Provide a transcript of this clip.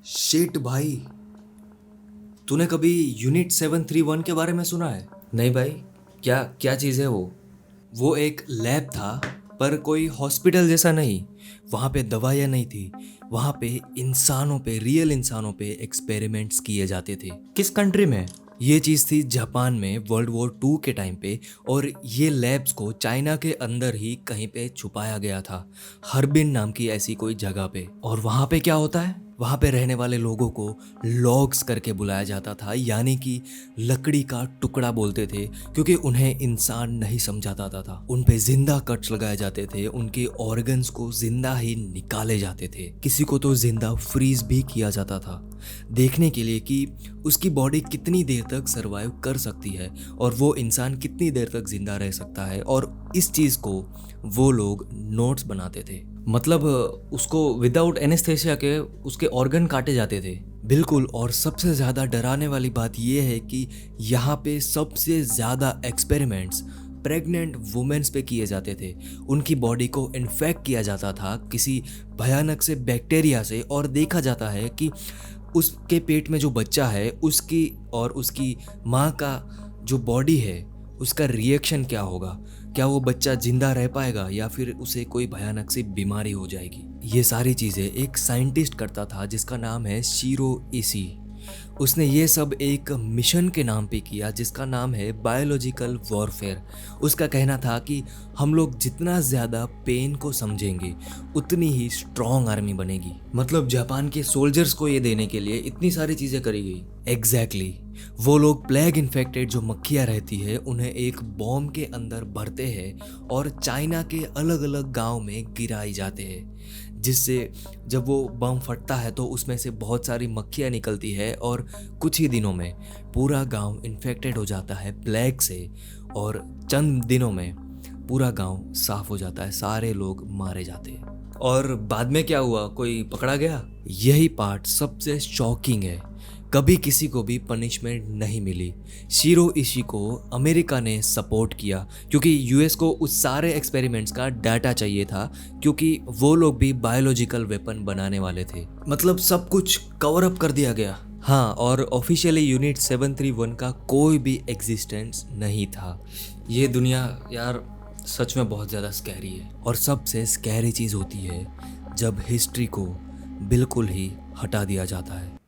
Shit भाई, तूने कभी यूनिट 731 के बारे में सुना है? नहीं भाई। क्या क्या चीज़ है वो? वो एक लैब था, पर कोई हॉस्पिटल जैसा नहीं। वहाँ पे दवाइयाँ नहीं थी। वहाँ पे इंसानों पे, रियल इंसानों पे एक्सपेरिमेंट्स किए जाते थे। किस कंट्री में? ये चीज़ थी जापान में वर्ल्ड वॉर 2 के टाइम पे, और ये लैब्स को चाइना के अंदर ही कहीं पे छुपाया गया था, हर्बिन नाम की ऐसी कोई जगह पे। और वहाँ पे क्या होता है, वहाँ पे रहने वाले लोगों को लॉग्स करके बुलाया जाता था, यानी कि लकड़ी का टुकड़ा बोलते थे, क्योंकि उन्हें इंसान नहीं समझा जाता था। उन पे जिंदा कट्स लगाए जाते थे, उनके ऑर्गन्स को जिंदा ही निकाले जाते थे, किसी को तो जिंदा फ्रीज भी किया जाता था, देखने के लिए कि उसकी बॉडी कितनी देर तक सरवाइव कर सकती है और वो इंसान कितनी देर तक जिंदा रह सकता है। और इस चीज़ को वो लोग नोट्स बनाते थे। मतलब उसको विदाउट एनेस्थेसिया के उसके ऑर्गन काटे जाते थे? बिल्कुल। और सबसे ज़्यादा डराने वाली बात यह है कि यहाँ पे सबसे ज़्यादा एक्सपेरिमेंट्स प्रेग्नेंट वुमेन्स पे किए जाते थे। उनकी बॉडी को इन्फेक्ट किया जाता था किसी भयानक से बैक्टीरिया से, और देखा जाता है कि उसके पेट में जो बच्चा है उसकी और उसकी माँ का जो बॉडी है उसका रिएक्शन क्या होगा। क्या वो बच्चा जिंदा रह पाएगा या फिर उसे कोई भयानक सी बीमारी हो जाएगी। ये सारी चीज़ें एक साइंटिस्ट करता था जिसका नाम है शीरो इशी। उसने ये सब एक मिशन के नाम पे किया जिसका नाम है बायोलॉजिकल वॉरफेयर। उसका कहना था कि हम लोग जितना ज़्यादा पेन को समझेंगे उतनी ही स्ट्रॉन्ग आर्मी बनेगी। मतलब जापान के सोल्जर्स को ये देने के लिए इतनी सारी चीज़ें करी गई? एग्जैक्टली वो लोग प्लेग इन्फेक्टेड जो मक्खियाँ रहती है उन्हें एक बॉम्ब के अंदर भरते हैं और चाइना के अलग अलग गांव में गिराई जाते हैं, जिससे जब वो बम फटता है तो उसमें से बहुत सारी मक्खियाँ निकलती है और कुछ ही दिनों में पूरा गांव इन्फेक्टेड हो जाता है प्लेग से, और चंद दिनों में पूरा गांव साफ हो जाता है, सारे लोग मारे जाते हैं। और बाद में क्या हुआ? कोई पकड़ा गया? यही पार्ट सबसे शॉकिंग है। कभी किसी को भी पनिशमेंट नहीं मिली। शीरो इशी को अमेरिका ने सपोर्ट किया क्योंकि यूएस को उस सारे एक्सपेरिमेंट्स का डाटा चाहिए था, क्योंकि वो लोग भी बायोलॉजिकल वेपन बनाने वाले थे। मतलब सब कुछ कवर अप कर दिया गया? हाँ, और ऑफिशियली यूनिट 731 का कोई भी एग्जिस्टेंस नहीं था। ये दुनिया यार सच में बहुत ज़्यादा स्कैरी है। और सबसे स्कैरी चीज़ होती है जब हिस्ट्री को बिल्कुल ही हटा दिया जाता है।